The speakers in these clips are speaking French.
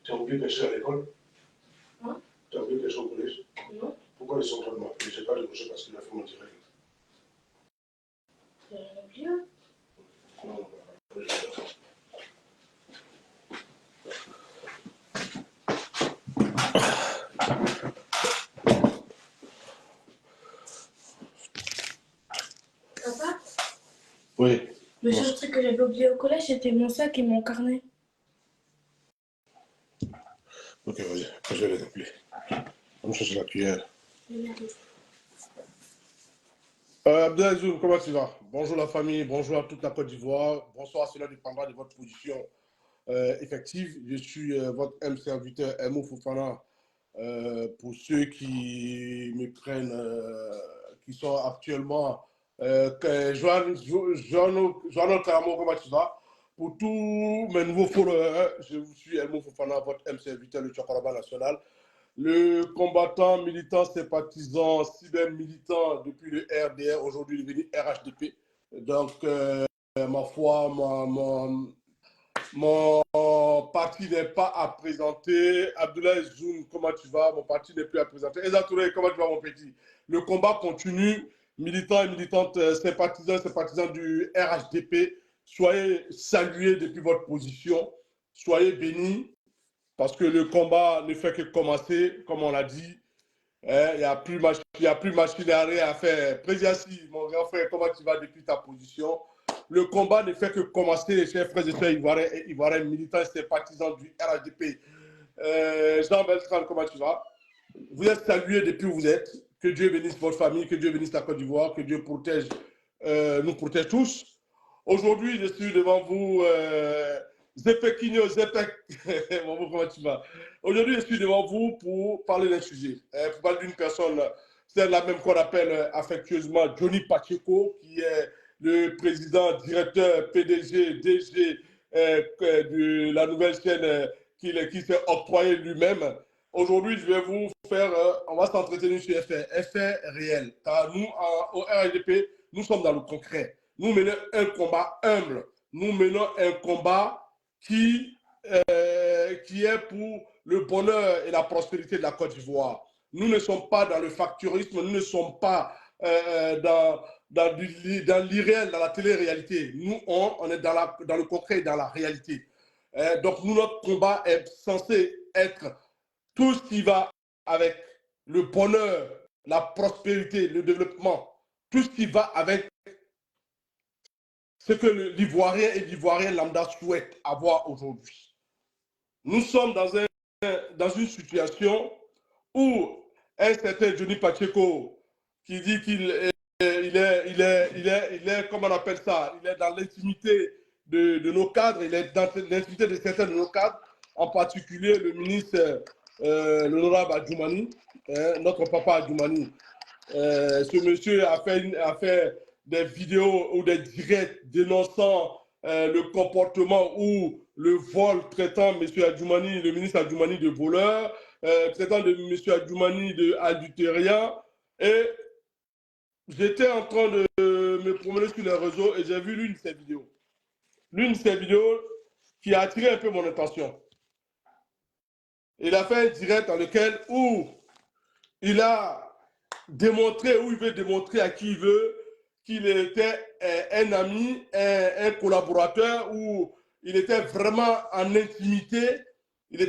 Tu as oublié quelque chose à l'école? Hein? Tu as oublié quelque chose au collège? Non. Pourquoi ils sont en train de m'appeler? Je n'ai pas décroché parce qu'il a fait mon direct. Tu as oublié? Non, non, non. Papa? Oui. Le seul truc que j'avais oublié au collège, c'était mon sac et mon carnet. Ok, vas-y, je vais les appeler. On me chercher la cuillère. Abdelaziz, comment tu vas? Bonjour la famille, bonjour à toute la Côte d'Ivoire, bonsoir, cela dépendra de votre position effective. Je suis votre serviteur Emo Fofana. Pour ceux qui me prennent, qui sont actuellement Joanno Karamo, comment tu vas? Pour tous mes nouveaux followers, je suis Emo Fofana, votre serviteur du Chokoraba National. Le combattant, militant, sympathisant, cyber-militant depuis le RDR, aujourd'hui devenu RHDP. Donc, ma foi, mon parti n'est pas à présenter. Abdoulaye Zoum, comment tu vas? Mon parti n'est plus à présenter. Eza Touré, comment tu vas, mon petit? Le combat continue. Militants et militantes, sympathisants du RHDP, soyez salués depuis votre position. Soyez bénis. Parce que le combat ne fait que commencer, comme on l'a dit. Il n'y a plus machine à faire. Présiassi, mon grand frère, comment tu vas depuis ta position? Le combat ne fait que commencer, chers frères et sœurs ivoiriens, militants et sympathisants du RHDP. Jean Beltran, comment tu vas? Vous êtes salués depuis où vous êtes. Que Dieu bénisse votre famille, que Dieu bénisse la Côte d'Ivoire, que Dieu nous protège tous. Aujourd'hui, je suis devant vous. Zepekinho, Zepek, comment tu vas? Aujourd'hui, je suis devant vous pour parler d'un sujet, pour parler d'une personne, c'est la même qu'on appelle affectueusement Johnny Pacheco, qui est le président, directeur, PDG, DG de la nouvelle chaîne qui s'est octroyé lui-même. Aujourd'hui, je vais vous faire, on va s'entretenir sur effet réel, car nous, au RHDP, nous sommes dans le concret. Nous menons un combat humble, nous menons un combat qui est pour le bonheur et la prospérité de la Côte d'Ivoire. Nous ne sommes pas dans le facturisme, nous ne sommes pas dans l'irréel, dans la télé-réalité. Nous, on est dans le concret et dans la réalité. Donc, notre combat est censé être tout ce qui va avec le bonheur, la prospérité, le développement, tout ce qui va avec ce que l'Ivoirien et l'Ivoirien lambda souhaitent avoir aujourd'hui. Nous sommes dans une situation où un certain Johnny Pacheco, qui dit qu'il est, comment on appelle ça, il est dans l'intimité de nos cadres, il est dans l'intimité de certains de nos cadres, en particulier le ministre, l'honorable Adjoumani, notre papa Adjoumani. Ce monsieur a fait des vidéos ou des directs dénonçant le comportement ou le vol, traitant M. Adjoumani, le ministre Adjoumani de voleur, traitant de M. Adjoumani d'adultérien. Et j'étais en train de me promener sur les réseaux et j'ai vu l'une de ces vidéos. L'une de ces vidéos qui a attiré un peu mon attention. Il a fait un direct dans lequel où il a démontrer, ou il veut démontrer à qui il veut qu'il était un ami, un collaborateur, ou il était vraiment en intimité, il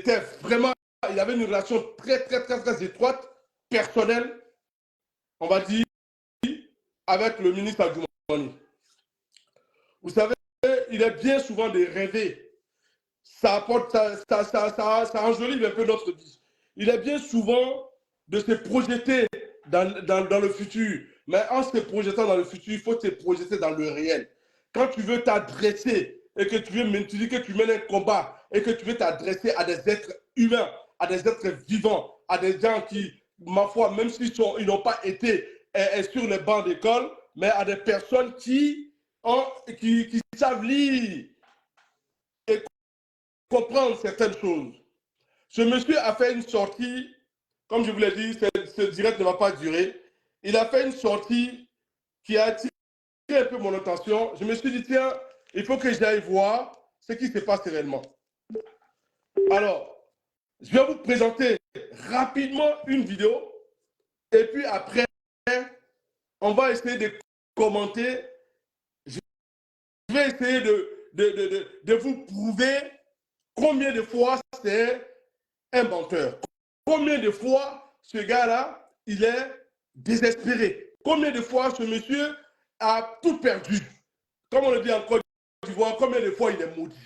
avait une relation très, très, très, très étroite, personnelle, on va dire, avec le ministre Adjoumani. Vous savez, il est bien souvent de rêver. Ça enjolive un peu notre vie. Il est bien souvent de se projeter dans le futur. Mais en se projetant dans le futur, il faut te projeter dans le réel. Quand tu veux t'adresser et que tu dis que tu mènes un combat et que tu veux t'adresser à des êtres humains, à des êtres vivants, à des gens qui, ma foi, même s'ils n'ont pas été sur les bancs d'école, mais à des personnes qui savent lire et comprendre certaines choses. Ce monsieur a fait une sortie, comme je vous l'ai dit, ce direct ne va pas durer. Il a fait une sortie qui a attiré un peu mon attention. Je me suis dit, tiens, il faut que j'aille voir ce qui se passe réellement. Alors, je vais vous présenter rapidement une vidéo et puis après, on va essayer de commenter. Je vais essayer de vous prouver combien de fois c'est un menteur. Combien de fois ce gars-là, il est désespéré. Combien de fois ce monsieur a tout perdu. Comme on le dit en Côte d'Ivoire, combien de fois il est maudit.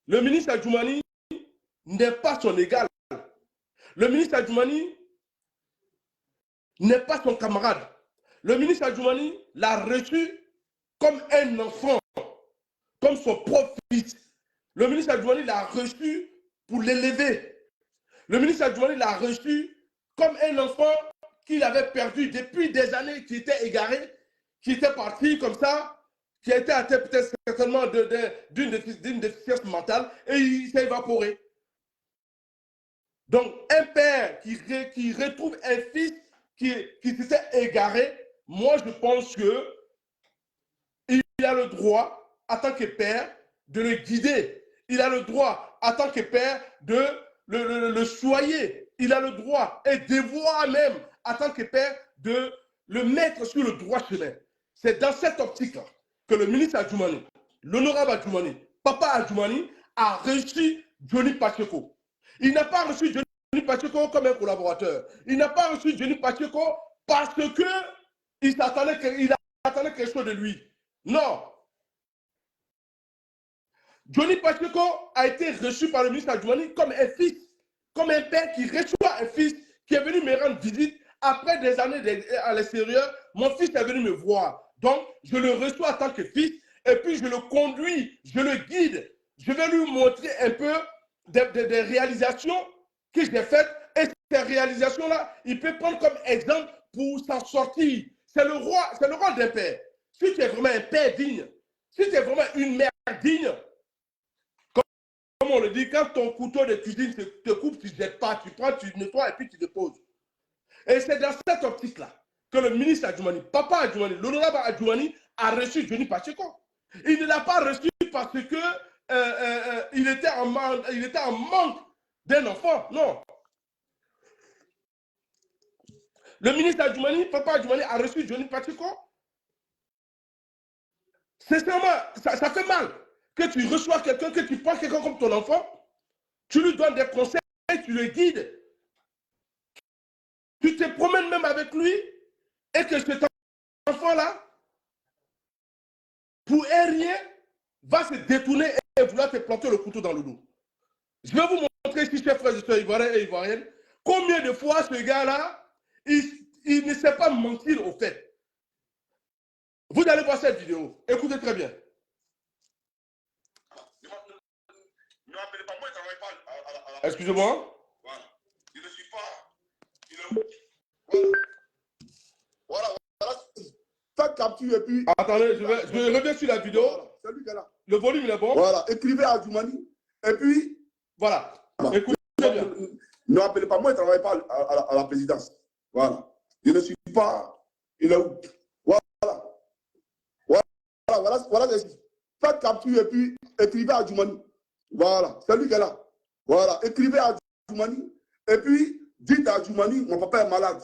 Le ministre Adjoumani n'est pas son égal. Le ministre Adjoumani n'est pas son camarade. Le ministre Adjoumani l'a reçu comme un enfant, comme son propre fils. Le ministre Adjoumani l'a reçu pour l'élever. Le ministre Adjoumani l'a reçu comme un enfant qu'il avait perdu depuis des années, qui était égaré, qui était parti comme ça, qui a été atteint peut-être certainement d'une déficience mentale et il s'est évaporé. Donc, un père qui retrouve un fils qui s'était égaré, moi je pense qu'il a le droit, en tant que père, de le guider. Il a le droit, en tant que père, de le soigner. Il a le droit et devoir même, en tant que père, de le mettre sur le droit chemin. C'est dans cette optique-là que le ministre Adjoumani, l'honorable Adjoumani, Papa Adjoumani, a reçu Johnny Pacheco. Il n'a pas reçu Johnny Pacheco comme un collaborateur. Il n'a pas reçu Johnny Pacheco parce qu'il attendait quelque chose de lui. Non. Johnny Pacheco a été reçu par le ministre Adjoumani comme un fils, comme un père qui reçoit un fils qui est venu me rendre visite après des années à l'extérieur. Mon fils est venu me voir. Donc, je le reçois en tant que fils et puis je le conduis, je le guide. Je vais lui montrer un peu des réalisations que j'ai faites et ces réalisations-là, il peut prendre comme exemple pour s'en sortir. C'est le rôle d'un père. Si tu es vraiment un père digne, si tu es vraiment une mère digne, comme on le dit, quand ton couteau de cuisine te coupe, tu ne jettes pas, tu prends, tu nettoies et puis tu déposes. Et c'est dans cette optique-là que le ministre Adjoumani, Papa Adjoumani, l'honorable Adjoumani a reçu Johnny Pacheco. Il ne l'a pas reçu parce que il était en manque d'un enfant. Non. Le ministre Adjoumani, Papa Adjoumani a reçu Johnny Pacheco. Sincèrement, ça fait mal que tu reçois quelqu'un, que tu prends quelqu'un comme ton enfant, tu lui donnes des conseils, tu le guides. Tu te promènes même avec lui et que cet enfant-là, pour un rien, va se détourner et vouloir te planter le couteau dans le dos. Je vais vous montrer ici, chers frères et sœurs ivoiriens et ivoiriennes, combien de fois ce gars-là, il ne sait pas mentir au fait. Vous allez voir cette vidéo. Écoutez très bien. Ne m'appelez pas, moi je ne travaille pas. Excusez-moi. Voilà. Je ne suis pas. Voilà. Faites capture et puis. Attendez, je reviens sur la vidéo. Voilà. C'est lui qui est là. Le volume il est bon. Voilà. Écrivez à Adjoumani. Et puis. Voilà. Écoutez bien. Ne m'appelez pas, moi je ne travaille pas à la présidence. Voilà. Je ne suis pas. Il est où? Voilà. Faites capture et puis écrivez à Adjoumani. Voilà, c'est lui qui est là. Voilà, écrivez à Adjoumani et puis dites à Adjoumani, mon papa est malade.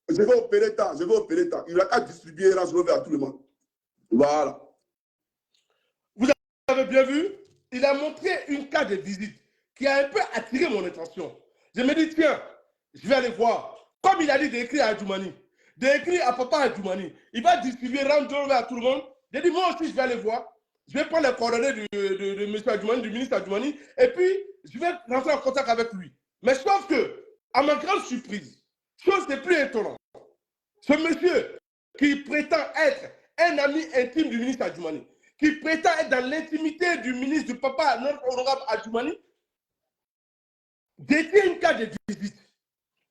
Je vais opérer tant. Il n'a qu'à distribuer un enveloppe à tout le monde. Voilà. Vous avez bien vu? Il a montré une carte de visite qui a un peu attiré mon attention. Je me dis, tiens, je vais aller voir. Comme il a dit d'écrire à Adjoumani, d'écrire à papa Adjoumani, il va distribuer un enveloppe à tout le monde. J'ai dit, moi aussi, je vais aller voir. Je vais prendre les coordonnées de M. Adjoumani, du ministre Adjoumani, et puis je vais rentrer en contact avec lui. Mais sauf que, à ma grande surprise, chose n'est plus étonnante, Ce monsieur qui prétend être un ami intime du ministre Adjoumani, qui prétend être dans l'intimité du ministre, du papa, notre honorable Adjoumani, détient une carte de visite.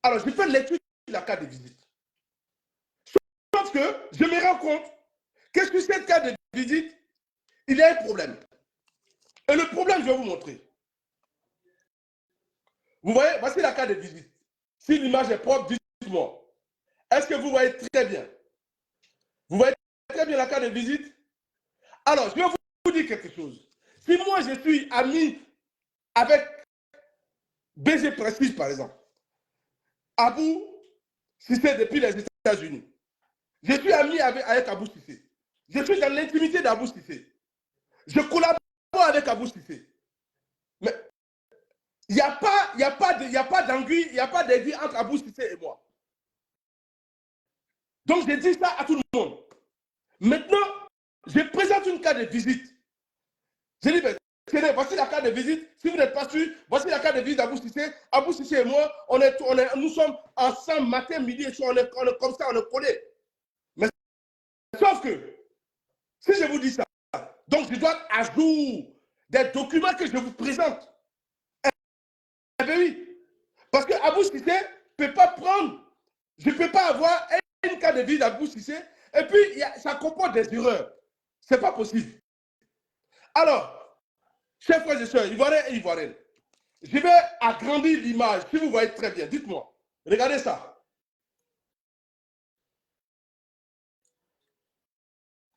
Alors, je fais l'étude de la carte de visite. Sauf que je me rends compte que sur cette carte de visite, il y a un problème. Et le problème, je vais vous montrer. Vous voyez, voici la carte de visite. Si l'image est propre, dites-moi. Est-ce que vous voyez très bien? Vous voyez très bien la carte de visite? Alors, je vais vous dire quelque chose. Si moi, je suis ami avec BG Prestige, par exemple, Abou Sissé depuis les États-Unis, je suis ami avec Abou Sissé. Je suis dans l'intimité d'Abou Sissé. Je collabore avec Abou Sissé. Mais il n'y a pas d'anguille, il n'y a pas d'aiguille entre Abou Sissé et moi. Donc, je dis ça à tout le monde. Maintenant, je présente une carte de visite. Je dis, tenez, voici la carte de visite. Si vous n'êtes pas sûr, voici la carte de visite d'Abou Sissé. Abou Sissé et moi, nous sommes ensemble matin, midi et soir. On est comme ça, on est collés. Mais sauf que, si je vous dis ça, donc je dois être à jour des documents que je vous présente. Eh bien oui. Parce que Abou Sissé ne peut pas prendre, je ne peux pas avoir une carte de visite d'Abou Sissé et puis ça comporte des erreurs. Ce n'est pas possible. Alors, chers frères et sœurs, Ivoiriens et Ivoiriennes, je vais agrandir l'image, si vous voyez très bien. Dites-moi. Regardez ça.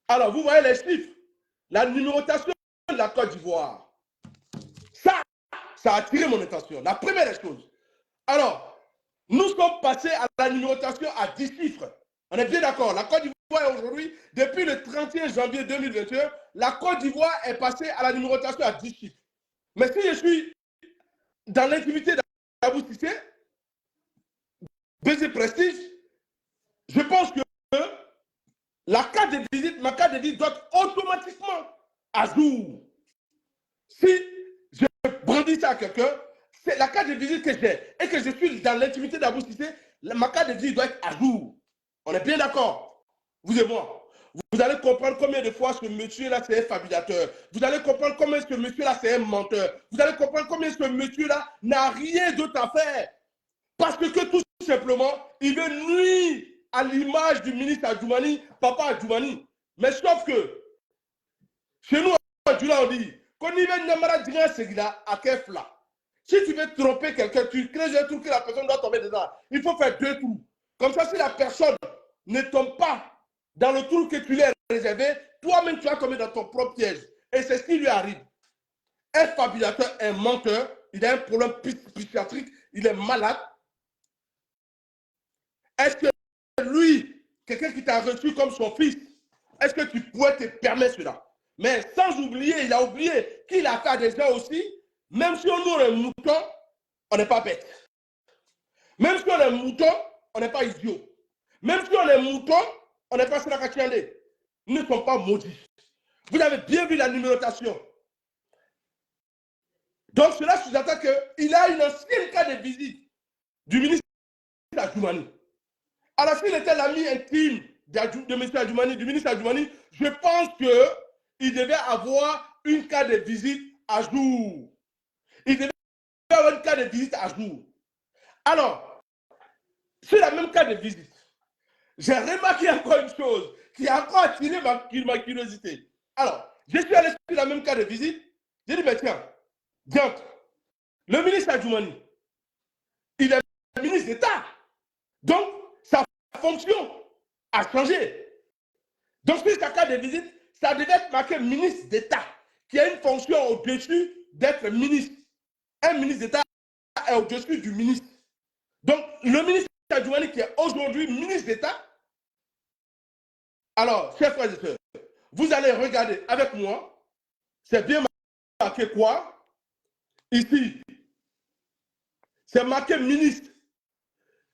Alors, vous voyez les chiffres. La numérotation de la Côte d'Ivoire. Ça a attiré mon attention. La première des choses. Alors, nous sommes passés à la numérotation à 10 chiffres. On est bien d'accord. La Côte d'Ivoire aujourd'hui, depuis le 31 janvier 2021, la Côte d'Ivoire est passée à la numérotation à 10 chiffres. Mais si je suis dans l'intimité d'Abou Sissé, BG Prestige, je pense que la carte de visite, ma carte de visite doit être automatiquement à jour. Si je brandis ça à quelqu'un, c'est la carte de visite que j'ai et que je suis dans l'intimité d'Abou Sissé, ma carte de visite doit être à jour. On est bien d'accord, vous et moi. Vous allez comprendre combien de fois ce monsieur-là, c'est un fabulateur. Vous allez comprendre combien ce monsieur-là, c'est un menteur. Vous allez comprendre combien ce monsieur-là n'a rien d'autre à faire. Parce que tout simplement, il veut nuire à l'image du ministre Adjoumani, papa Adjoumani. Mais sauf que, chez nous, on dit, qu'on y veut n'amara dire c'est à quel fla. Si tu veux tromper quelqu'un, tu crées un trou que la personne doit tomber dedans. Il faut faire 2 trous. Comme ça, si la personne ne tombe pas dans le trou que tu lui as réservé, toi-même, tu vas tomber dans ton propre piège. Et c'est ce qui lui arrive. Un fabulateur, un menteur, il a un problème psychiatrique, il est malade. Est-ce que lui, quelqu'un qui t'a reçu comme son fils, est-ce que tu pourrais te permettre cela? Mais sans oublier, il a oublié qu'il a fait des gens aussi, même si on est mouton, on n'est pas bête. Même si on est mouton, on n'est pas idiot. Même si on est mouton, on n'est pas Sénakachiandé. Nous ne sommes pas maudits. Vous avez bien vu la numérotation. Donc cela sous-entend qu'il a une ancienne carte de visite du ministre Adjoumani. Alors s'il était l'ami intime de M. Adjoumani, du ministre Adjoumani, je pense qu'il devait avoir une carte de visite à jour. Il devait avoir une carte de visite à jour. Alors, sur la même carte de visite, j'ai remarqué encore une chose qui a encore attiré ma curiosité. Alors, je suis allé sur la même carte de visite. J'ai dit, mais tiens, le ministre Adjoumani, il est ministre d'État. Donc, sa fonction a changé. Donc, sur sa carte de visite, ça devait être marqué ministre d'État, qui a une fonction au-dessus d'être ministre. Un ministre d'État est au-dessus du ministre. Donc, le ministre Adjoumani, qui est aujourd'hui ministre d'État, alors, chers frères et sœurs, vous allez regarder avec moi, c'est bien marqué quoi? Ici, c'est marqué ministre.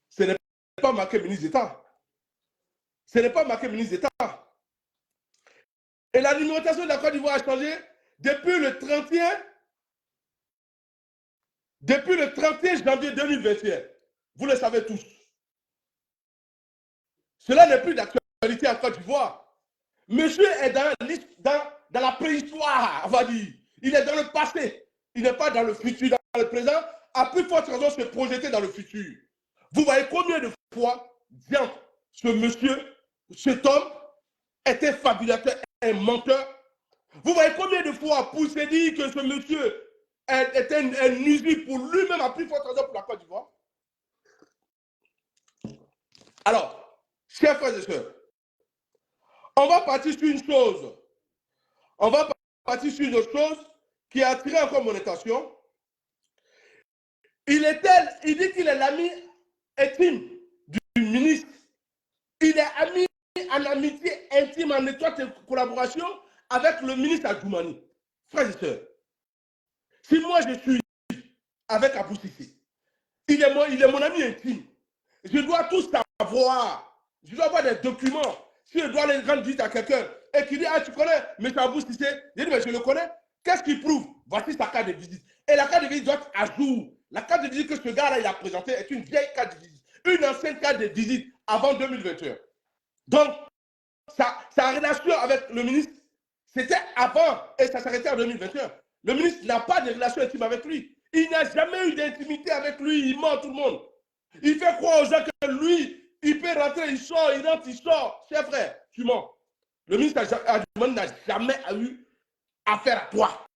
Ce n'est pas marqué ministre d'État. Ce n'est pas marqué ministre d'État. Et la numérotation de la Côte d'Ivoire a changé depuis le 31 janvier 2021. Vous le savez tous. Cela n'est plus d'actualité en Côte d'Ivoire. Monsieur est dans la préhistoire, on va dire. Il est dans le passé. Il n'est pas dans le futur, dans le présent. À plus forte raison, se projeter dans le futur. Vous voyez combien de fois, bien, ce monsieur, cet homme, était fabulateur, un menteur. Vous voyez combien de fois, pour se dire que ce monsieur était un nuisible pour lui-même, à plus forte raison pour la Côte d'Ivoire. Alors, chers frères et sœurs, on va partir sur une chose. On va partir sur une autre chose qui a attiré encore mon attention. Il dit qu'il est l'ami intime du ministre. Il est ami en amitié intime, en étroite collaboration avec le ministre Adjoumani. Frères et sœurs, si moi je suis avec Abou Sissi, il est mon ami intime. Je dois tout savoir. Je dois avoir des documents. Si je dois aller rendre visite à quelqu'un et qu'il dit, ah, tu connais M. Abou Sissé, je dis, mais je le connais. Qu'est-ce qu'il prouve? Voici sa carte de visite. Et la carte de visite doit être à jour. La carte de visite que ce gars-là il a présentée est une vieille carte de visite. Une ancienne carte de visite avant 2021. Donc, sa relation avec le ministre, c'était avant et ça s'arrêtait en 2021. Le ministre n'a pas de relation intime avec lui. Il n'a jamais eu d'intimité avec lui. Il ment tout le monde. Il fait croire aux gens que lui, il peut rentrer, il sort, il rentre, il sort. Cher frère, tu mens. Le ministre Adjoumani n'a jamais eu affaire à toi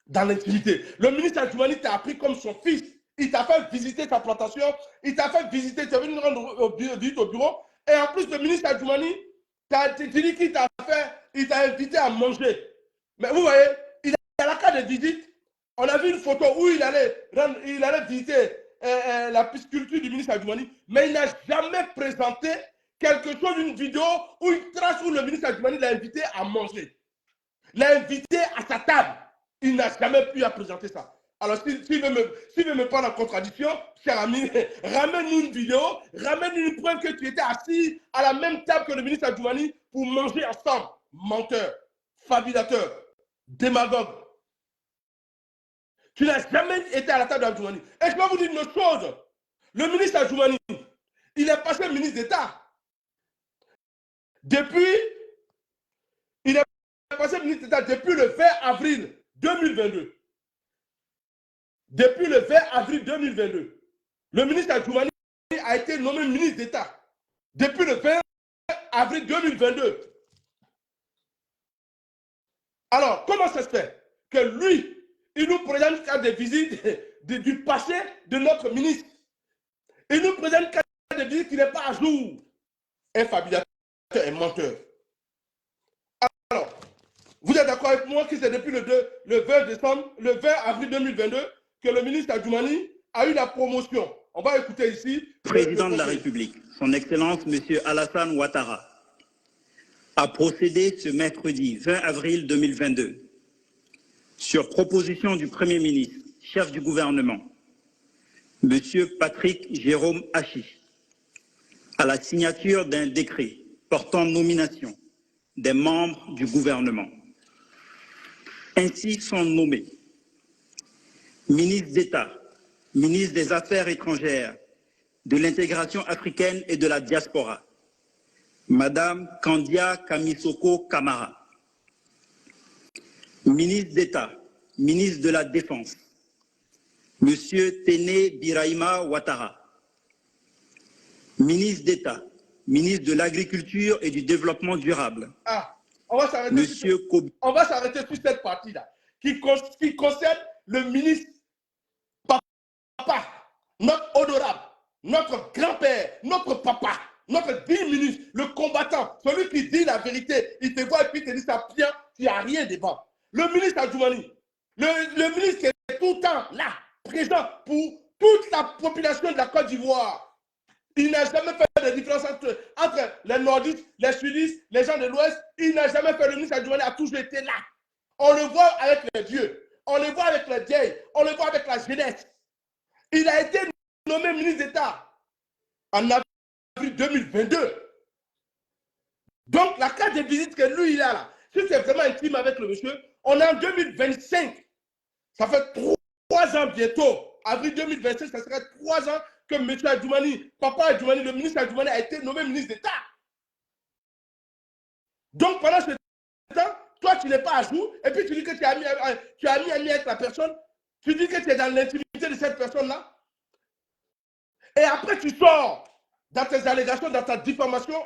dans l'intimité. Le ministre Adjoumani t'a appris comme son fils. Il t'a fait visiter sa plantation, il t'a fait visiter, tu es venu rendre visite au bureau. Et en plus, le ministre Adjoumani t'a dit qu'il t'a fait, il t'a invité à manger. Mais vous voyez, il a la carte de visite. On a vu une photo où il allait visiter la pisciculture du ministre Adjoumani, mais il n'a jamais présenté quelque chose, une vidéo ou une trace où le ministre Adjoumani l'a invité à manger. L'a invité à sa table. Il n'a jamais pu présenter ça. Alors, s'il veut me prendre en contradiction, cher ami, ramène-nous une vidéo, ramène-nous une preuve que tu étais assis à la même table que le ministre Adjoumani pour manger ensemble. Menteur, fabulateur, démagogue. Tu n'as jamais été à la table d'Adjoumani. Et je vais vous dire une autre chose. Le ministre Adjoumani, il est passé ministre d'État. Il est passé ministre d'État depuis le 20 avril 2022. Depuis le 20 avril 2022. Le ministre Adjoumani a été nommé ministre d'État. Depuis le 20 avril 2022. Alors, comment ça se fait que lui, il nous présente une carte de visite du passé de notre ministre? Il nous présente une carte de visite qui n'est pas à jour. Un fabulateur, un menteur. Alors, vous êtes d'accord avec moi que c'est depuis le 20 avril 2022 que le ministre Adjoumani a eu la promotion. On va écouter ici. Président de la République, son Excellence M. Alassane Ouattara, a procédé ce mercredi 20 avril 2022, sur proposition du Premier ministre, chef du gouvernement, M. Patrick Jérôme Hachi, à la signature d'un décret portant nomination des membres du gouvernement. Ainsi sont nommés ministre d'État, ministre des Affaires étrangères, de l'intégration africaine et de la diaspora, Madame Kandia Kamisoko Kamara, ministre d'État, ministre de la Défense, Monsieur Téné Birahima Ouattara, ministre d'État, ministre de l'Agriculture et du Développement durable. On va s'arrêter sur cette partie-là, qui concerne le ministre Papa, notre honorable, notre grand-père, notre papa, notre digne ministre, le combattant, celui qui dit la vérité. Il te voit et puis il te dit ça bien, tu n'as rien devant. Le ministre Adjoumani, le ministre qui est tout le temps là, présent pour toute la population de la Côte d'Ivoire. Il n'a jamais fait de différence entre les nordistes, les sudistes, les gens de l'Ouest. Il n'a jamais fait. Le ministre Adjoumani a toujours été là. On le voit avec les vieux, on le voit avec les vieilles, on le voit avec la jeunesse. Il a été nommé ministre d'État en avril 2022. Donc, la carte de visite que lui, il a là, si c'est vraiment intime avec le monsieur, on est en 2025. Ça fait 3 ans bientôt. Avril 2025, ça serait 3 ans que M. Adjoumani, Papa Adjoumani, le ministre Adjoumani a été nommé ministre d'État. Donc, pendant ce temps, toi, tu n'es pas à jour, et puis tu dis que tu as mis ami avec la personne, tu dis que tu es dans l'intimité de cette personne-là, et après tu sors dans tes allégations, dans ta diffamation,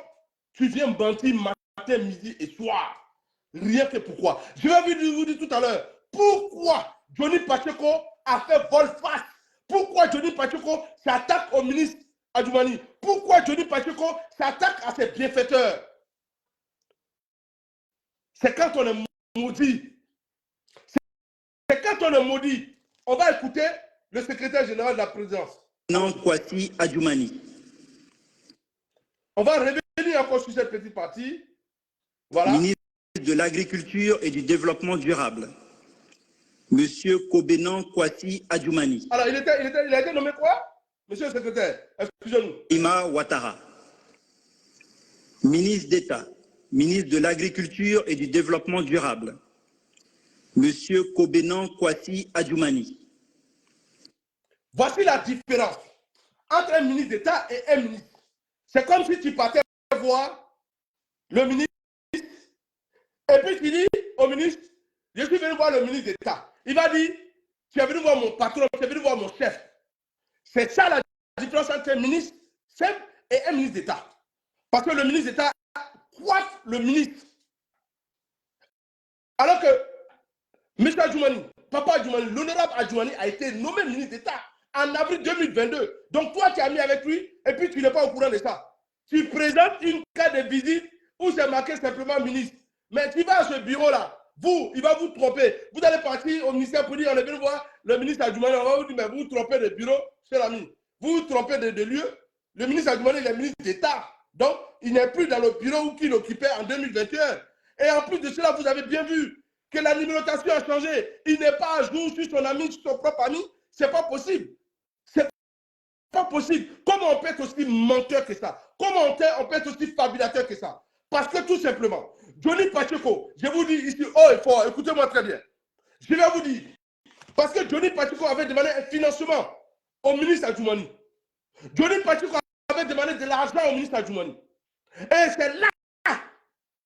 tu viens mentir matin, midi et soir. Rien que pourquoi. Je vais vous dire tout à l'heure, pourquoi Johnny Pacheco a fait volte-face. Pourquoi Johnny Pacheco s'attaque au ministre Adjoumani. Pourquoi Johnny Pacheco s'attaque à ses bienfaiteurs. C'est quand on est maudit. C'est quand on est maudit. On va écouter le secrétaire général de la présidence. Non, Kwasi Adjoumani. On va revenir encore sur cette petite partie. Voilà. Ministre de l'Agriculture et du Développement durable. Monsieur Kobenan Kwasi Adjoumani. Alors, il a été nommé quoi? Monsieur le secrétaire, excusez-nous. Ima Ouattara. Ministre d'État, ministre de l'Agriculture et du Développement durable. Monsieur Kobenan Kwasi Adjoumani. Voici la différence entre un ministre d'État et un ministre. C'est comme si tu partais voir le ministre et puis tu dis au ministre, je suis venu voir le ministre d'État. Il va dire, tu es venu voir mon patron, tu es venu voir mon chef. C'est ça la différence entre un ministre simple et un ministre d'État. Parce que le ministre d'État coiffe le ministre. Alors que M. Adjoumani, Papa Adjoumani, l'honorable Adjoumani a été nommé ministre d'État en avril 2022. Donc toi, tu as mis avec lui et puis tu n'es pas au courant de ça. Tu présentes une carte de visite où c'est marqué simplement ministre. Mais tu vas à ce bureau-là, il va vous tromper. Vous allez partir au ministère pour dire, on est venu voir le ministre Adjoumani, on va vous dire, mais vous vous trompez de bureau, cher ami. Vous vous trompez de lieu. Le ministre Adjoumani, il est ministre d'État. Donc, il n'est plus dans le bureau qu'il occupait en 2021. Et en plus de cela, vous avez bien vu que la numérotation a changé. Il n'est pas à jour sur son ami, sur son propre ami. Ce n'est pas possible. C'est pas possible. Comment on peut être aussi menteur que ça? Comment on peut être aussi fabulateur que ça? Parce que tout simplement, Johnny Pacheco, je vous dis ici, oh et fort, écoutez-moi très bien. Je vais vous dire, parce que Johnny Pacheco avait demandé un financement au ministre Adjoumani. Johnny Pacheco avait demandé de l'argent au ministre Adjoumani. Et c'est là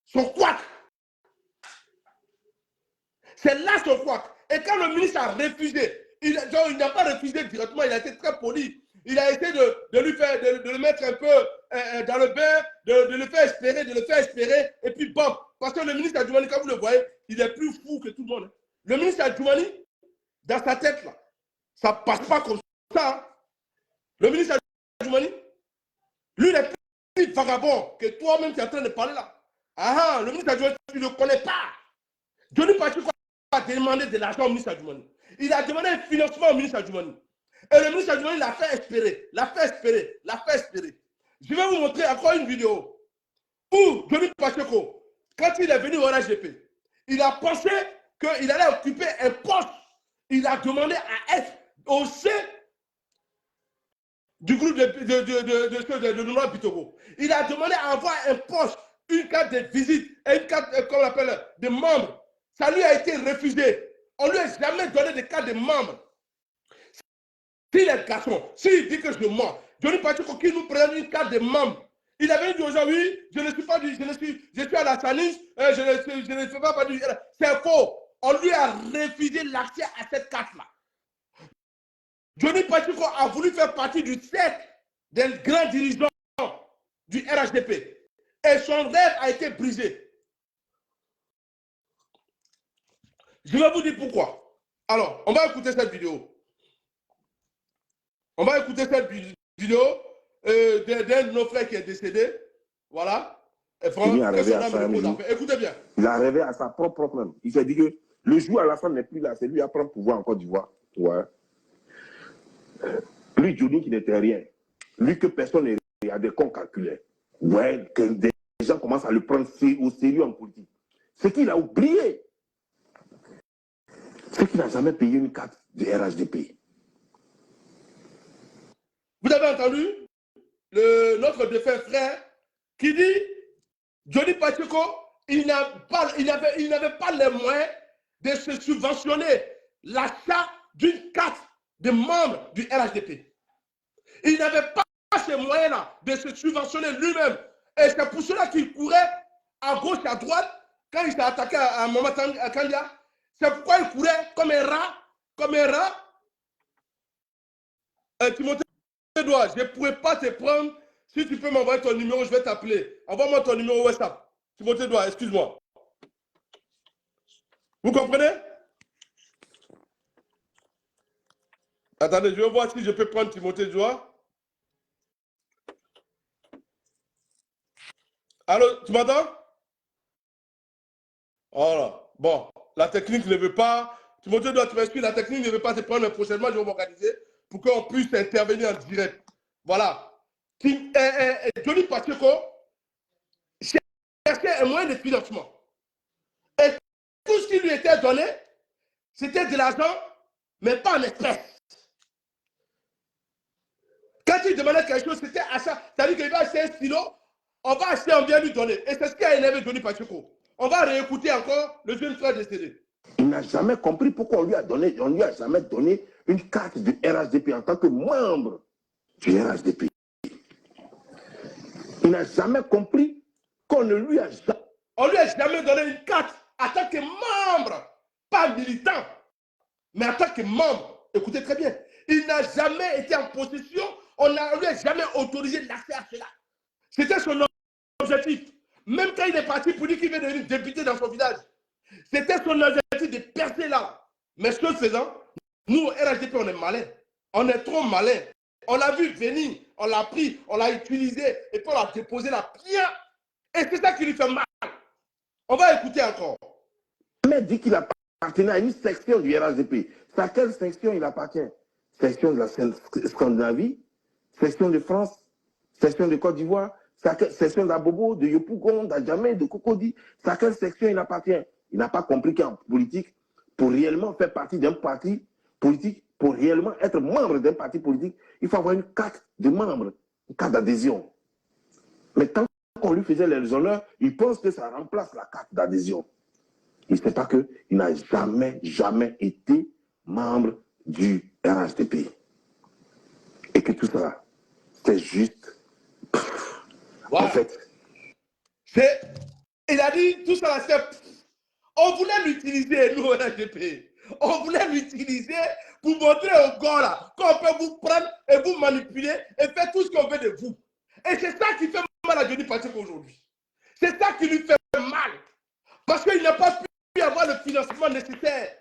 son couac. C'est là son couac. Et quand le ministre a refusé, il n'a pas refusé directement, il a été très poli. Il a essayé de lui faire, de le mettre un peu dans le bain, de le faire espérer, et puis bam. Parce que le ministre Adjoumani, quand vous le voyez, il est plus fou que tout le monde. Le ministre Adjoumani, dans sa tête, là, ça ne passe pas comme ça. Hein. Le ministre Adjoumani, lui, il est plus vagabond que toi-même, tu es en train de parler là. Ah, le ministre Adjoumani, tu ne le connais pas. Johnny Pacheco a demandé de l'argent au ministre Adjoumani. Il a demandé un financement au ministre Adjoumani. Et le ministre Adjoumani l'a fait espérer, l'a fait espérer. Je vais vous montrer encore une vidéo où Johnny Pacheco, quand il est venu au RHDP, il a pensé qu'il allait occuper un poste. Il a demandé à être au sein du groupe de Noura Bitogo. Il a demandé à avoir un poste, une carte de visite et une carte, comme on appelle, de membre. Ça lui a été refusé. On ne lui a jamais donné de carte de membre. S'il est garçon, s'il dit que je mens, Johnny Pacheco qui nous prenne une carte de membre. Il avait dit aujourd'hui, je ne suis pas du, je suis à la Sanis, je ne fais pas du. C'est faux. On lui a refusé l'accès à cette carte-là. Johnny Pacheco a voulu faire partie du cercle des grands dirigeants du RHDP. Et son rêve a été brisé. Je vais vous dire pourquoi. Alors, on va écouter cette vidéo. On va écouter cette vidéo d'un de nos frères qui est décédé. Voilà. Et écoutez bien. Il a rêvé à sa propre même. Il s'est dit que le jour à la fin n'est plus là, c'est lui à prendre pouvoir en Côte d'Ivoire. Ouais. Lui, Johnny qui n'était rien. Lui que personne ne regardait, qu'on calculait. Ouais, que des gens commencent à le prendre au sérieux en politique. Ce qu'il a oublié, c'est qu'il n'a jamais payé une carte de RHDP. Vous avez entendu notre défunt frère qui dit Johnny Pacheco, il n'avait pas les moyens de se subventionner l'achat d'une carte de membre du RHDP. Il n'avait pas ces moyens-là de se subventionner lui-même. Et c'est pour cela qu'il courait à gauche, à droite, quand il s'est attaqué à Maman Kandia. C'est pourquoi il courait comme un rat, comme un rat. Timothée Edouard, je ne pourrais pas te prendre. Si tu peux m'envoyer ton numéro, je vais t'appeler. Envoie-moi ton numéro WhatsApp. Timothée Edouard, excuse-moi. Vous comprenez? Attendez, je vais voir si je peux prendre Timothée Edouard. Allô, tu m'entends? Voilà. Bon, la technique ne veut pas. Timothée Edouard, tu m'excuses, la technique ne veut pas te prendre, mais prochainement, je vais m'organiser pour qu'on puisse intervenir en direct. Voilà. Johnny Pacheco cherchait un moyen de financement. Et tout ce qui lui était donné, c'était de l'argent, mais pas en espèces. Quand il demandait quelque chose, c'était achat. C'est-à-dire qu'il va acheter un stylo, on va acheter, on vient lui donner. Et c'est ce qui a énervé Johnny Pacheco. On va réécouter encore le jeune frère décédé. Il n'a jamais compris pourquoi on lui a jamais donné une carte du RHDP en tant que membre du RHDP. Il n'a jamais compris qu'on ne lui a jamais... On lui a jamais donné une carte en tant que membre, pas militant, mais en tant que membre. Écoutez très bien. Il n'a jamais été en possession, on ne lui a jamais autorisé l'accès à cela. C'était son objectif. Même quand il est parti pour dire qu'il veut devenir député dans son village, c'était son objectif de percer là. Mais ce faisant, nous, au RHDP, on est malin. On est trop malin. On l'a vu venir, on l'a pris, on l'a utilisé, et puis on l'a déposé là bien. Et c'est ça qui lui fait mal. On va écouter encore. Il dit qu'il appartenait à une section du RHDP. C'est à quelle section il appartient? Section de la Scandinavie, section de France, section de Côte d'Ivoire, section d'Abobo, de Yopougon, d'Adjamé, de Cocody. C'est à quelle section il appartient? Il n'a pas compris qu'en politique, pour réellement faire partie d'un parti politique, pour réellement être membre d'un parti politique, il faut avoir une carte de membre, une carte d'adhésion. Mais tant qu'on lui faisait les honneurs, il pense que ça remplace la carte d'adhésion. Il ne sait pas qu'il n'a jamais été membre du RHDP. Et que tout ça, c'est juste... Voilà. En fait... Il a dit, tout ça, c'est... On voulait l'utiliser, nous, au RHDP. On voulait l'utiliser pour montrer aux gars là qu'on peut vous prendre et vous manipuler et faire tout ce qu'on veut de vous. Et c'est ça qui fait mal à Johnny Pacheco aujourd'hui. C'est ça qui lui fait mal. Parce qu'il n'a pas pu avoir le financement nécessaire.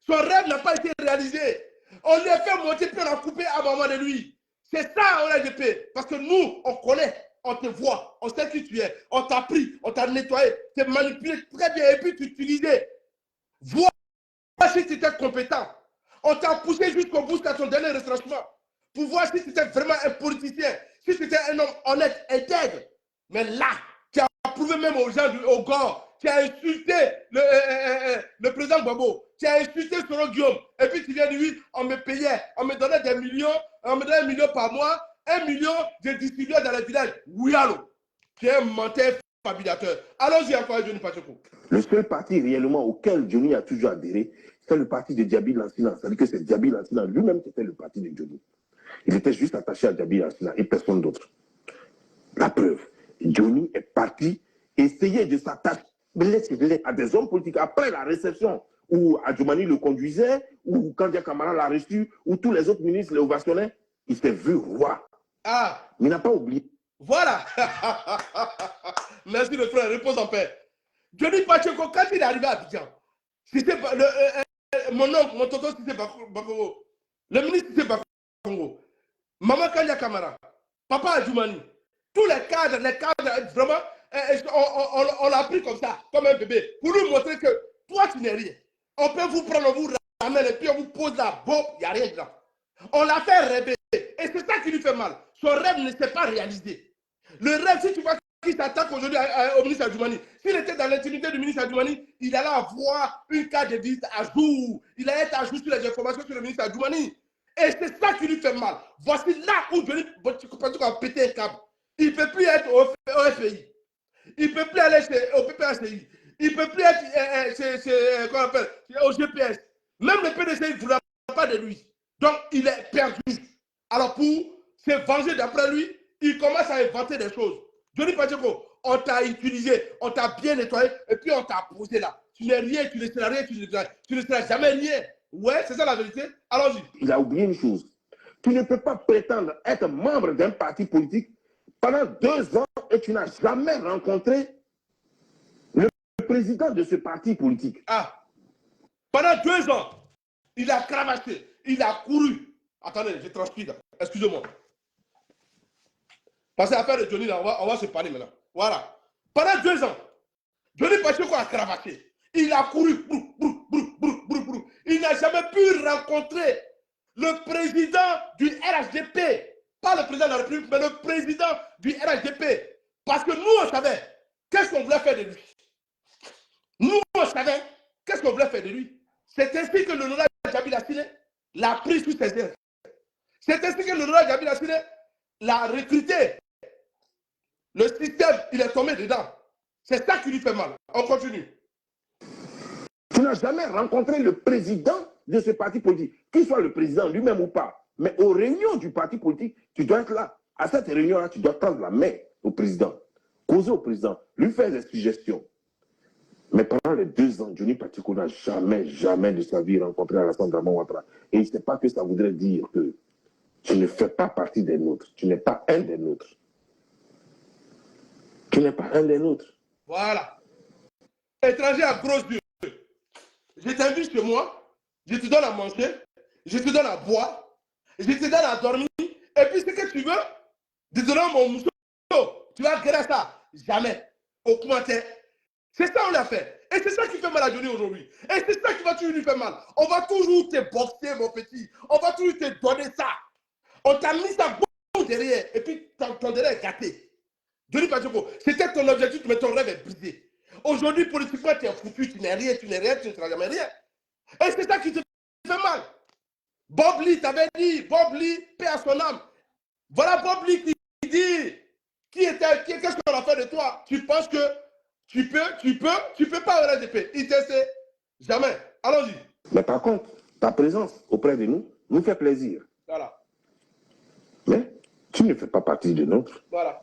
Son rêve n'a pas été réalisé. On lui a fait monter puis on a coupé à un moment de lui. C'est ça, au RHDP. Parce que nous, on connaît, on te voit, on sait qui tu es. On t'a pris, on t'a nettoyé, t'es manipulé très bien et puis tu utilisais. Vois si tu étais compétent. On t'a poussé jusqu'au bout jusqu'à ton dernier retranchement pour voir si tu étais vraiment un politicien, si tu étais un homme honnête, intègre. Mais là, tu as prouvé même aux gens, aux gars, tu as insulté le président Gbagbo, tu as insulté Soro Guillaume, et puis tu viens de lui, on me payait, on me donnait des millions, on me donnait 1 million par mois, 1 million, je distribuais dans les villages. Oui, allô, tu es un menteur fabulateur. Allons-y encore, Johnny Pacheco. Le seul parti réellement auquel Johnny a toujours adhéré, c'est le parti de Djabi Lansina. C'est-à-dire que c'est Djabi Lansina lui-même qui était le parti de Johnny. Il était juste attaché à Djabi Lansina et personne d'autre. La preuve, Johnny est parti essayer de s'attacher à des hommes politiques après la réception où Adjoumani le conduisait, où Kandia Kamara l'a reçu, où tous les autres ministres l'ovationnaient. Il s'est vu roi. Ah, mais il n'a pas oublié. Voilà. Merci le frère, repose en paix. Johnny Pacheco, quand il est arrivé à Abidjan, c'était mon oncle, mon tonton Sissé Bakoro, le ministre Sissé Bakoro, Maman Kanya Kamara, Papa Adjoumani, tous les cadres, vraiment, on l'a pris comme ça, comme un bébé, pour lui montrer que toi tu n'es rien. On peut vous prendre, on vous ramène et puis on vous pose la bombe, il n'y a rien dedans. On l'a fait rêver. Et c'est ça qui lui fait mal. Son rêve ne s'est pas réalisé. Le rêve, si tu vois qu'il s'attaque aujourd'hui au ministre Adjoumani, s'il était dans l'intimité du ministre Adjoumani, il allait avoir une carte de visite à jour. Il allait être à jour sur les informations sur le ministre Adjoumani. Et c'est ça qui lui fait mal. Voici là où Johnny Pacheco a pété un câble. Il ne peut plus être au FPI. Il ne peut plus aller au PPHCI. Il ne peut plus être au GPS. Même le PDC, il ne voulait pas de lui. Donc, il est perdu. Alors, pour se venger d'après lui, il commence à inventer des choses. Johnny Pacheco, on t'a utilisé, on t'a bien nettoyé, et puis on t'a posé là. Tu n'es rien, tu ne seras rien, tu ne seras jamais rien. Ouais, c'est ça la vérité. Allons-y. Il a oublié une chose. Tu ne peux pas prétendre être membre d'un parti politique pendant 2 ans et tu n'as jamais rencontré le président de ce parti politique. Ah, pendant 2 ans, il a cravaché, il a couru. Attendez, je transpire. Excusez-moi. Parce que l'affaire de Johnny, là, on va se parler maintenant. Voilà. Pendant 2 ans, Johnny Pacheco a cravaché. Il a couru. Il n'a jamais pu rencontrer le président du RHDP. Pas le président de la République, mais le président du RHDP. Parce que nous, on savait qu'est-ce qu'on voulait faire de lui. Nous, on savait qu'est-ce qu'on voulait faire de lui. C'est ainsi que l'honorable Jabil Assine l'a pris sous ses ailes. C'est ainsi que l'honorable Jabil Assine l'a recruté. Le système, il est tombé dedans. C'est ça qui lui fait mal. On continue. Tu n'as jamais rencontré le président de ce parti politique, qu'il soit le président lui-même ou pas. Mais aux réunions du parti politique, tu dois être là. À cette réunion-là, tu dois tendre la main au président, causer au président, lui faire des suggestions. Mais pendant les 2 ans, Johnny Pacheco n'a jamais de sa vie rencontré Alassane Dramane Ouattara. Et il ne sait pas que ça voudrait dire que tu ne fais pas partie des nôtres. Tu n'es pas un des nôtres. Tu n'es pas un des nôtres. Voilà. Étranger à gros yeux. Je t'invite chez moi, je te donne à manger, je te donne à boire, je te donne à dormir, et puis ce que tu veux, de donner mon mousseau, tu vas grâce ça. Jamais. Au commentaire. C'est ça on l'a fait. Et c'est ça qui fait mal à Johnny aujourd'hui. Et c'est ça qui va toujours lui faire mal. On va toujours te boxer, mon petit. On va toujours te donner ça. On t'a mis ça bon derrière, et puis ton derrière est gâté. Johnny Pacheco, c'était ton objectif, mais ton rêve est brisé. Aujourd'hui, politiquement, tu es foutu, tu n'es rien, tu ne seras jamais rien. Et c'est ça qui te fait mal. Bob Lee t'avait dit, Bob Lee, paix à son âme. Voilà Bob Lee qui dit, qu'est-ce qu'on a fait de toi? Tu penses que tu peux pas avoir la paix. ITC, jamais. Allons-y. Mais par contre, ta présence auprès de nous fait plaisir. Voilà. Mais tu ne fais pas partie de nôtres. Voilà.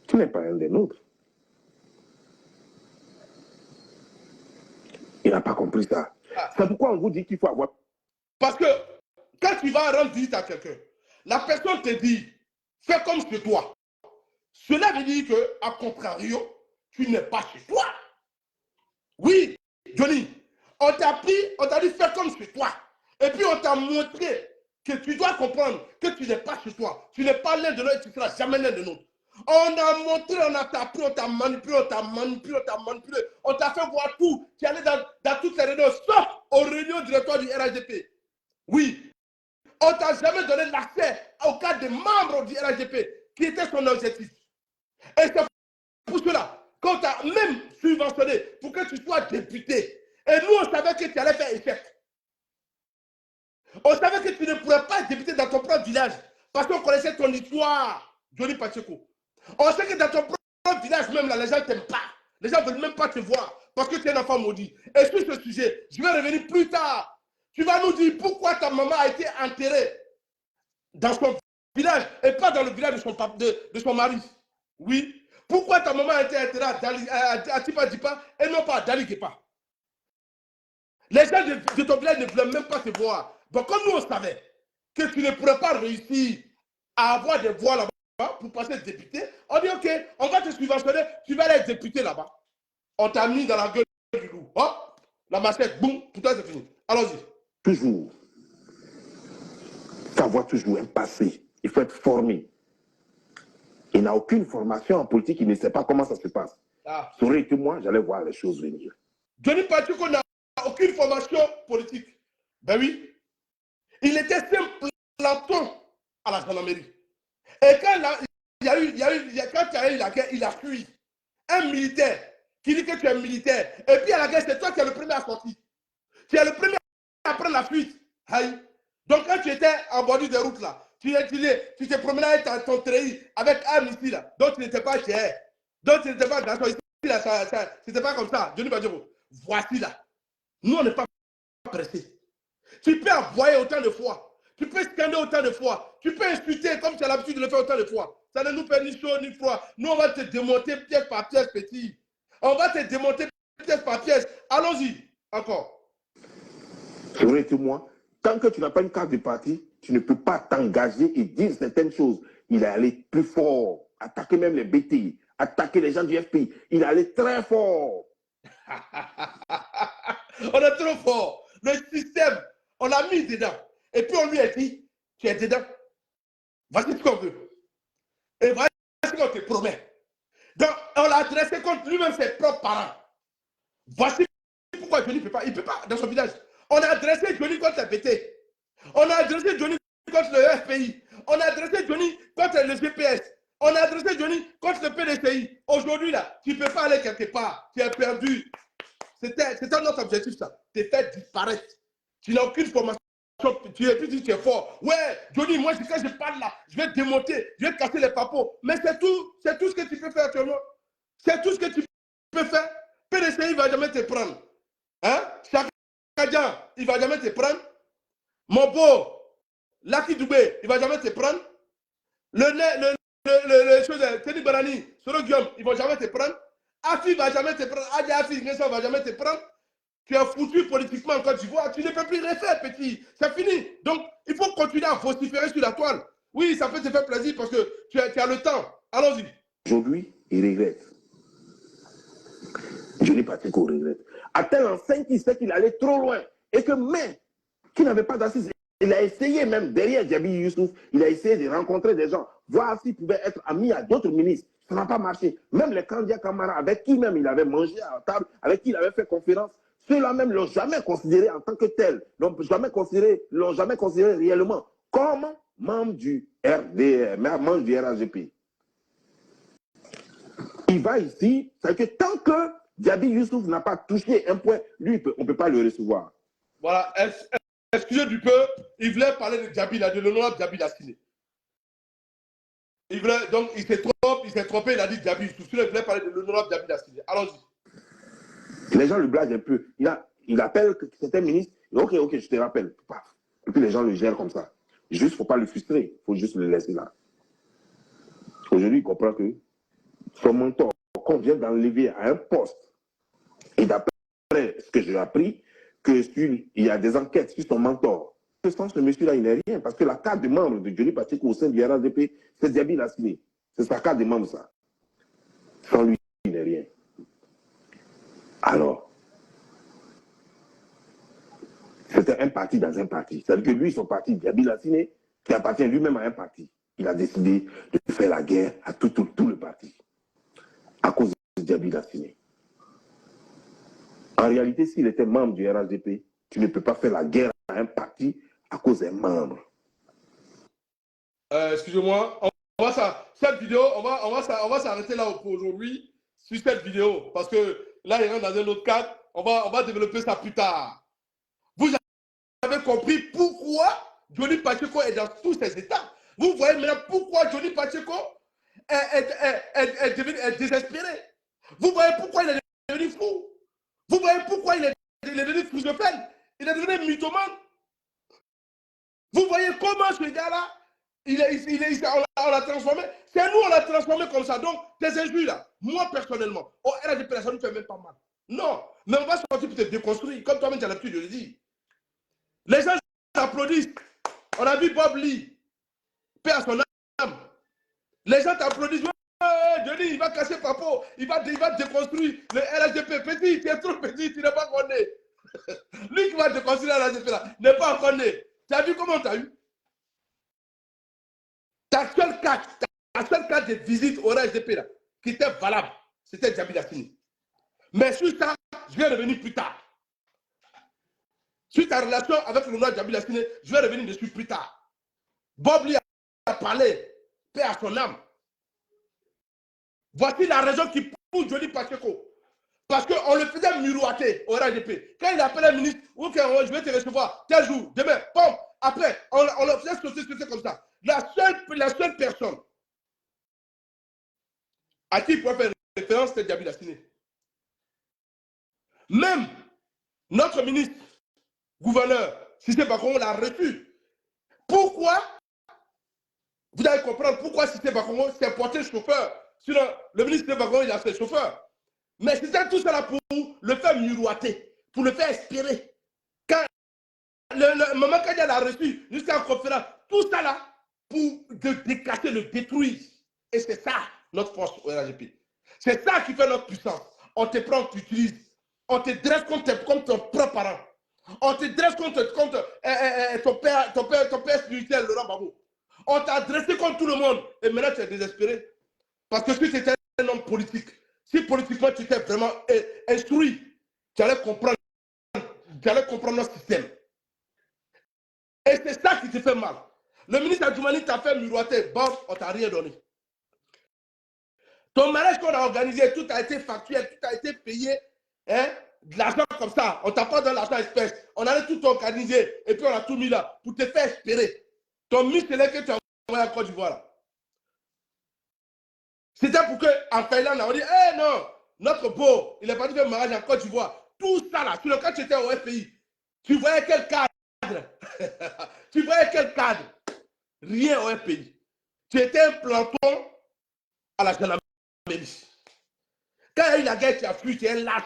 Tu n'es pas un des nôtres. Il n'a pas compris ça. Ah. C'est pourquoi on vous dit qu'il faut avoir... Parce que quand tu vas rendre visite à quelqu'un, la personne te dit, fais comme chez toi. Cela veut dire que, à contrario, tu n'es pas chez toi. Oui, Johnny, on t'a dit, fais comme chez toi. Et puis on t'a montré que tu dois comprendre que tu n'es pas chez toi. Tu n'es pas l'un de nous et tu ne seras jamais l'un de nous. On a montré, on a tapé, on t'a manipulé, on t'a fait voir tout. Tu es allé dans toutes les réunions, sauf aux réunions directoires du RHDP. Oui, on ne t'a jamais donné l'accès au cadre des membres du RHDP, qui était son objectif. Et c'est pour cela qu'on t'a même subventionné pour que tu sois député. Et nous, on savait que tu allais faire échec. On savait que tu ne pourrais pas être député dans ton propre village parce qu'on connaissait ton histoire, Johnny Pacheco. On sait que dans ton propre village, même là, les gens ne t'aiment pas. Les gens ne veulent même pas te voir parce que tu es un enfant maudit. Et sur ce sujet, je vais revenir plus tard. Tu vas nous dire pourquoi ta maman a été enterrée dans son village et pas dans le village de son mari. Oui. Pourquoi ta maman a été enterrée à Tipa Dipa et non pas à Daligepa? Les gens de ton village ne voulaient même pas te voir. Donc, comme nous, on savait que tu ne pourrais pas réussir à avoir des voix là-bas pour passer député, on dit, OK, on va te subventionner, tu vas aller être député là-bas. On t'a mis dans la gueule du loup. Hop, la machette, boum, tout ça, c'est fini. Allons-y. Toujours. Il faut avoir toujours un passé. Il faut être formé. Il n'a aucune formation en politique, il ne sait pas comment ça se passe. Ah. Ça aurait été moi, j'allais voir les choses venir. Johnny Pacheco n'a aucune formation politique. Ben oui. Il était simple planton à la gendarmerie. Et quand il y a eu la guerre, il a fui. Un militaire qui dit que tu es militaire. Et puis à la guerre, c'est toi qui es le premier à sortir. Tu es le premier à prendre la fuite. Aïe. Donc quand tu étais en bordure de route là, tu te promenais avec ton treillis, avec arme ici là. Donc tu n'étais pas cher. Donc tu n'étais pas dans ici là. C'était pas comme ça. Johnny Pacheco. Voici là. Nous on n'est pas pressés. Tu peux envoyer autant de fois. Tu peux scanner autant de fois. Tu peux insulter comme tu as l'habitude de le faire autant de fois. Ça ne nous fait ni chaud ni froid. Nous, on va te démonter pièce par pièce, petit. On va te démonter pièce par pièce. Allons-y. Encore. Souviens-toi, tant que tu n'as pas une carte de parti, tu ne peux pas t'engager et dire certaines choses. Il est allé plus fort, attaquer même les BT, attaquer les gens du FPI. Il est allé très fort. On est trop fort. Le système, on l'a mis dedans. Et puis on lui a dit, tu es dedans. Voici ce qu'on veut. Et voici ce qu'on te promet. Donc, on l'a adressé contre lui-même ses propres parents. Voici pourquoi Johnny ne peut pas. Il ne peut pas dans son village. On a adressé Johnny contre la BT. On a adressé Johnny contre le FPI. On a adressé Johnny contre le GPS. On a adressé Johnny contre le PDCI. Aujourd'hui, là, tu ne peux pas aller quelque part. Tu es perdu. C'était notre objectif, ça. Te faire disparaître. Tu n'as aucune formation. Tu es fort. Ouais, Johnny, moi, quand je parle là, je vais te démonter, je vais te casser les papos. Mais c'est tout ce que tu peux faire actuellement. C'est tout ce que tu peux faire. PDCI ne va jamais te prendre. Hein? Chakadjan, il ne va jamais te prendre. Mon beau, Lucky Dubé, il ne va jamais te prendre. Le chose, Teddy Barani, Soro Guillaume, ils ne vont jamais te prendre. Afi ne va jamais te prendre. Adi Afi, ne va jamais te prendre. Tu es foutu politiquement en Côte d'Ivoire. Tu ne peux plus rien faire, petit. C'est fini. Donc, il faut continuer à vociférer sur la toile. Oui, ça peut te faire plaisir parce que tu as le temps. Allons-y. Aujourd'hui, il regrette. Je n'ai pas dit qu'on regrette. À tel enseigne qu'il sait qu'il allait trop loin. Et que même qu'il n'avait pas d'assise, il a essayé même derrière Djabi Youssouf, il a essayé de rencontrer des gens, voir s'il pouvait être ami à d'autres ministres. Ça n'a pas marché. Même les candidats camarades avec qui même il avait mangé à la table, avec qui il avait fait conférence, ceux-là même ne l'ont jamais considéré en tant que tel, l'ont jamais considéré réellement comme membre du membre du RAGP. Il va ici, c'est que tant que Djabi Youssouf n'a pas touché un point, lui, on ne peut pas le recevoir. Voilà, excusez du peu, il voulait parler de Djabi, de l'honorable Djabi Lassiné. Donc, il s'est trompé, il a dit Djabi Youssouf. Il voulait parler de l'honorable Djabi Lassiné. Allons-y. Les gens le blaguent un peu. Il appelle certains ministres. Ok, je te rappelle. Paf. Et puis les gens le gèrent comme ça. Juste, il ne faut pas le frustrer. Il faut juste le laisser là. Aujourd'hui, il comprend que son mentor, qu'on vient d'enlever à un poste, et d'après ce que j'ai appris, il y a des enquêtes sur son mentor. Sans ce monsieur-là, il n'est rien. Parce que la carte de membre de Johnny Pacheco au sein du RADP, c'est Djabi Lassiné. C'est sa carte de membre, ça. Sans lui, il n'est rien. Alors, c'était un parti dans un parti. C'est-à-dire que lui, son parti, Djabi Lassiné, qui appartient lui-même à un parti, il a décidé de faire la guerre à tout le parti. À cause de Djabi Lassiné. En réalité, s'il était membre du RHDP, tu ne peux pas faire la guerre à un parti à cause d'un membre. Excusez-moi, cette vidéo, on va s'arrêter là pour aujourd'hui sur cette vidéo parce que là, il rentre dans un autre cadre. On va développer ça plus tard. Vous avez compris pourquoi Johnny Pacheco est dans tous ces états. Vous voyez maintenant pourquoi Johnny Pacheco est désespéré. Vous voyez pourquoi il est devenu fou. Vous voyez pourquoi il est devenu schizophrène. Il est devenu mythomane. Vous voyez comment ce gars-là, on l'a transformé. C'est nous, on l'a transformé comme ça. Donc, tes injures là, moi personnellement, au RADP, ça ne fait même pas mal. Non, mais on va sortir pour te déconstruire, comme toi-même tu as l'habitude de le dire. Les gens t'applaudissent. On a vu Bob Lee, paix à son âme. Les gens t'applaudissent. Johnny, il va casser Papo, il va déconstruire le RADP. Petit, tu es trop petit, tu n'es pas connu. Lui qui va déconstruire le RADP là, n'est pas connu. Tu as vu comment tu as eu? Ta seule carte de visite au RADP là, qui était valable, c'était Djabi Lassiné. Mais sur ça, je vais revenir plus tard. Sur ta relation avec le nom de Djabi Lassiné, je vais revenir dessus plus tard. Bob Lee a parlé, paix à son âme. Voici la raison qui pousse Johnny Pacheco. Parce qu'on le faisait miroiter au RADP. Quand il appelait le ministre, ok, je vais te recevoir tel jour, demain, pom, après, on le faisait sauter comme ça. La seule personne à qui il pouvait faire référence, c'était Djabi Lassiné. Même notre ministre, gouverneur, si c'est pas qu'on l'a reçu. Pourquoi? Vous allez comprendre pourquoi Cité Bakongo s'est porté chauffeur. Sinon, le ministre Cité Bakongo, il a fait chauffeur. Mais c'était tout cela pour le faire miroiter, pour le faire espérer. Quand le moment quand il a reçu jusqu'à la conférence, tout ça là, pour le décasser, le détruire. Et c'est ça, notre force au RGP. C'est ça qui fait notre puissance. On te prend, on t'utilise. On te dresse comme ton propre parent. On te dresse contre ton père spirituel, Laurent Gbagbo. On t'a dressé contre tout le monde. Et maintenant, tu es désespéré. Parce que si tu étais un homme politique, si politiquement tu étais vraiment instruit, tu allais comprendre notre système. Et c'est ça qui te fait mal. Le ministre Adjoumani t'a fait miroiter. Bon, on t'a rien donné. Ton mariage qu'on a organisé, tout a été factuel, tout a été payé. Hein, de l'argent comme ça. On t'a pas donné l'argent espèce. On allait tout organiser. Et puis on a tout mis là pour te faire espérer. Ton ministre que tu as envoyé en Côte d'Ivoire. C'était pour qu'en Thaïlande, on dit, eh non, notre beau, il est parti faire mariage en Côte d'Ivoire. Tout ça là, sur le cas tu étais au FPI, tu voyais quel cadre? Tu voyais quel cadre? Rien au FPI. Tu étais un planton à la gendarmerie. Quand il y a eu la guerre, tu as fui, tu es lâche.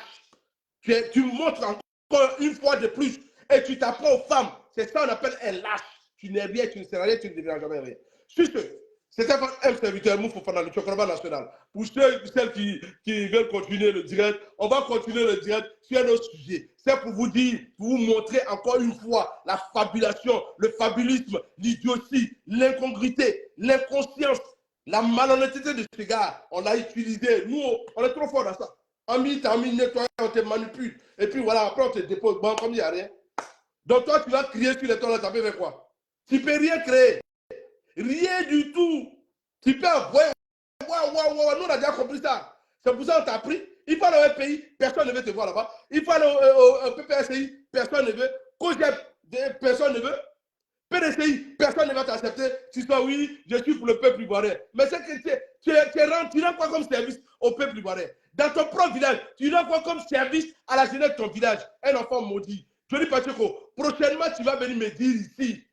Tu montres encore une fois de plus et tu t'apprends aux femmes. C'est ça qu'on appelle un lâche. Tu n'es rien, tu ne sais rien, tu ne deviendras jamais rien. Sur ce, c'était un serviteur Moufou Fana, le Chokoraba national. Pour celles qui veulent continuer le direct, on va continuer le direct sur un autre sujet. C'est pour vous dire, pour vous montrer encore une fois la fabulation, le fabulisme, l'idiotie, l'incongruité, l'inconscience, la malhonnêteté de ce gars. On l'a utilisé. Nous, on est trop fort dans ça. En minute, nettoyer, on te manipule. Et puis voilà, après on te dépose. Bon, comme il n'y a rien. Donc toi, tu vas crier sur les toits, ça peut faire quoi? Tu ne peux rien créer. Rien du tout. Tu peux envoyer. Nous, on a déjà compris ça. C'est pour ça qu'on t'a appris. Il faut aller au pays, personne ne veut te voir là-bas. Il faut aller au PPSI, personne ne veut. COGEP, personne ne veut. PDCI, personne ne va t'accepter. Tu dis oui, je suis pour le peuple ivoirien. Mais c'est que tu rends quoi comme service au peuple ivoirien? Dans ton propre village, tu rends quoi comme service à la jeunesse de ton village? Un enfant maudit. Johnny Pacheco, prochainement, tu vas venir me dire ici,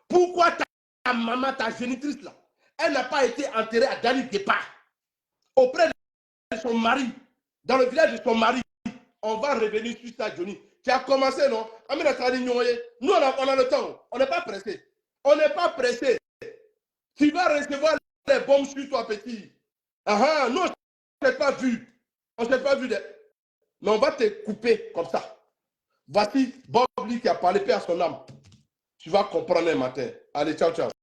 pourquoi ta maman, ta génitrice là, elle n'a pas été enterrée à Dani Départ, auprès de son mari, dans le village de son mari. On va revenir sur ça, Johnny. Tu as commencé, non? Nous, on a le temps. On n'est pas pressé. On n'est pas pressé. Tu vas recevoir les bombes sur toi, petit. Nous, on ne s'est pas vu. On ne s'est pas vu. Mais on va te couper comme ça. Voici Bob Lee qui a parlé, paix à son âme. Tu vas comprendre un matin. Allez, ciao, ciao.